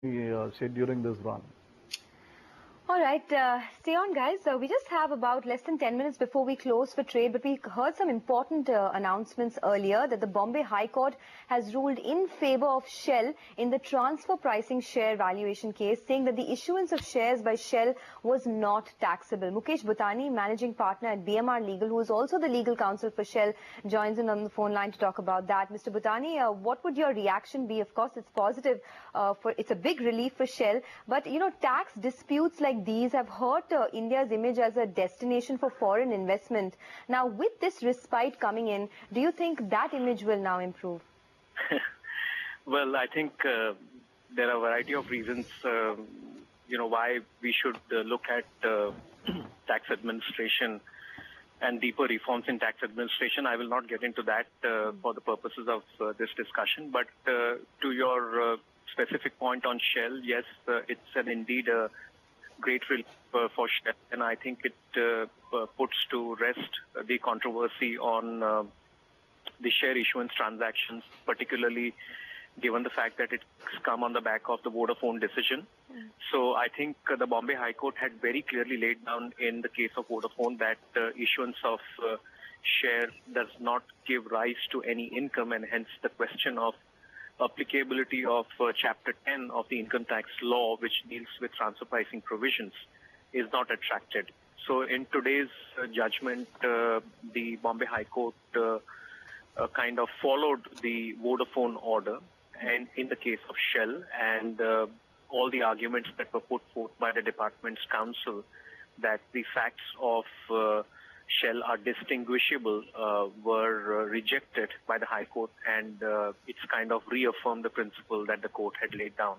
say during this run. All right, stay on, guys. We just have about less than 10 minutes before we close for trade, but we heard some important announcements earlier that the Bombay High Court has ruled in favor of Shell in the transfer pricing share valuation case, saying that the issuance of shares by Shell was not taxable. Mukesh Butani, managing partner at BMR Legal, who is also the legal counsel for Shell, joins in on the phone line to talk about that. Mr. Butani, what would your reaction be? Of course, it's positive. It's a big relief for Shell, but tax disputes like these have hurt India's image as a destination for foreign investment. Now, with this respite coming in, do you think that image will now improve? Well, I think there are a variety of reasons, why we should look at tax administration and deeper reforms in tax administration. I will not get into that for the purposes of this discussion. But to your specific point on Shell, yes, it's indeed a great relief for Shell, and I think it puts to rest the controversy on the share issuance transactions, particularly given the fact that it's come on the back of the Vodafone decision. So I think the Bombay High Court had very clearly laid down in the case of Vodafone that issuance of share does not give rise to any income, and hence the question of applicability of Chapter 10 of the income tax law, which deals with transfer pricing provisions, is not attracted. So in today's judgment, the Bombay High Court kind of followed the Vodafone order and in the case of Shell, and all the arguments that were put forth by the department's counsel that the facts of Shell are distinguishable were rejected by the High Court, and it's kind of reaffirmed the principle that the court had laid down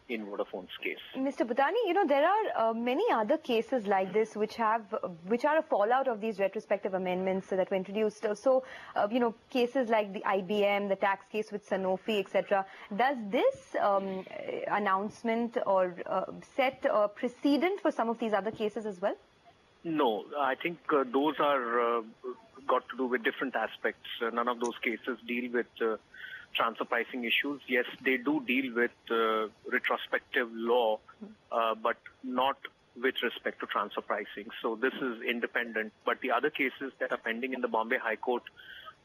in Vodafone's case. Mr. Butani, there are many other cases like this which are a fallout of these retrospective amendments that were introduced. So, cases like the IBM, the tax case with Sanofi, etc. Does this announcement or set a precedent for some of these other cases as well? No, I think those are got to do with different aspects. None of those cases deal with transfer pricing issues. Yes, they do deal with retrospective law, but not with respect to transfer pricing. So this is independent. But the other cases that are pending in the Bombay High Court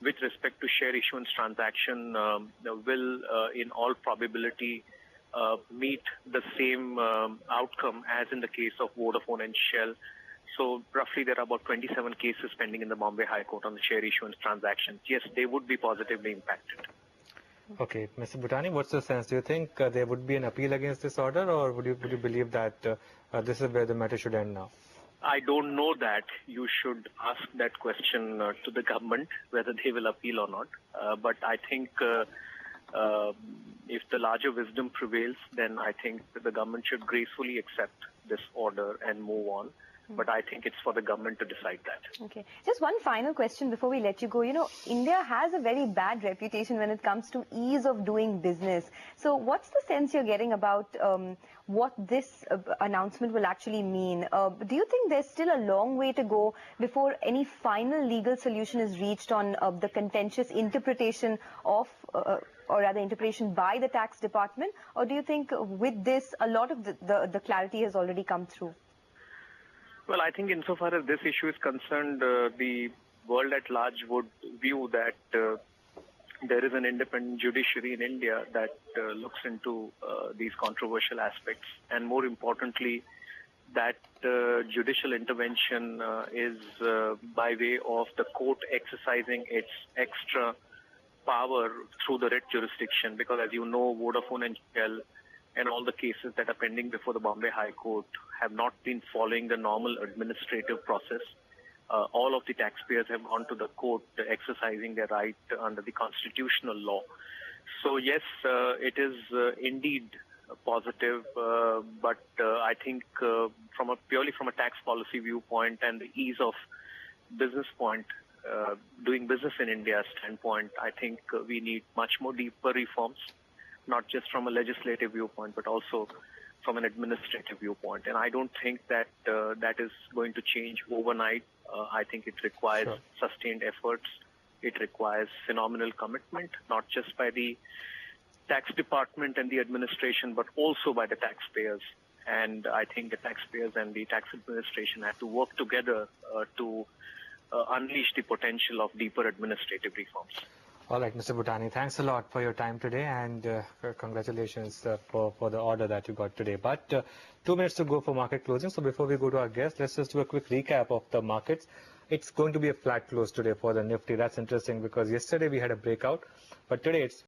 with respect to share issuance transaction will, in all probability, meet the same outcome as in the case of Vodafone and Shell. So roughly there are about 27 cases pending in the Bombay High Court on the share issuance transactions. Yes, they would be positively impacted. Okay, Mr. Butani, what's your sense? Do you think there would be an appeal against this order, or would you believe that this is where the matter should end now? I don't know that. You should ask that question to the government, whether they will appeal or not. But I think if the larger wisdom prevails, then I think that the government should gracefully accept this order and move on. But I think it's for the government to decide that. Okay. Just one final question before we let you go. India has a very bad reputation when it comes to ease of doing business. So what's the sense you're getting about what this announcement will actually mean? Do you think there's still a long way to go before any final legal solution is reached on the contentious interpretation of or rather interpretation by the tax department? Or do you think with this, a lot of the clarity has already come through? Well, I think insofar as this issue is concerned, the world at large would view that there is an independent judiciary in India that looks into these controversial aspects. And more importantly, that judicial intervention is by way of the court exercising its extra power through the writ jurisdiction. Because as you know, Vodafone and Shell and all the cases that are pending before the Bombay High Court have not been following the normal administrative process. All of the taxpayers have gone to the court exercising their right under the constitutional law. So yes, it is indeed positive, but I think purely from a tax policy viewpoint and the ease of business point, doing business in India standpoint, I think we need much more deeper reforms, not just from a legislative viewpoint, but also from an administrative viewpoint. And I don't think that that is going to change overnight. I think it requires sustained efforts. It requires phenomenal commitment, not just by the tax department and the administration, but also by the taxpayers. And I think the taxpayers and the tax administration have to work together to unleash the potential of deeper administrative reforms. All right, Mr. Butani, thanks a lot for your time today, and congratulations for the order that you got today. But 2 minutes to go for market closing. So before we go to our guest, let's just do a quick recap of the markets. It's going to be a flat close today for the Nifty. That's interesting because yesterday we had a breakout, but today it's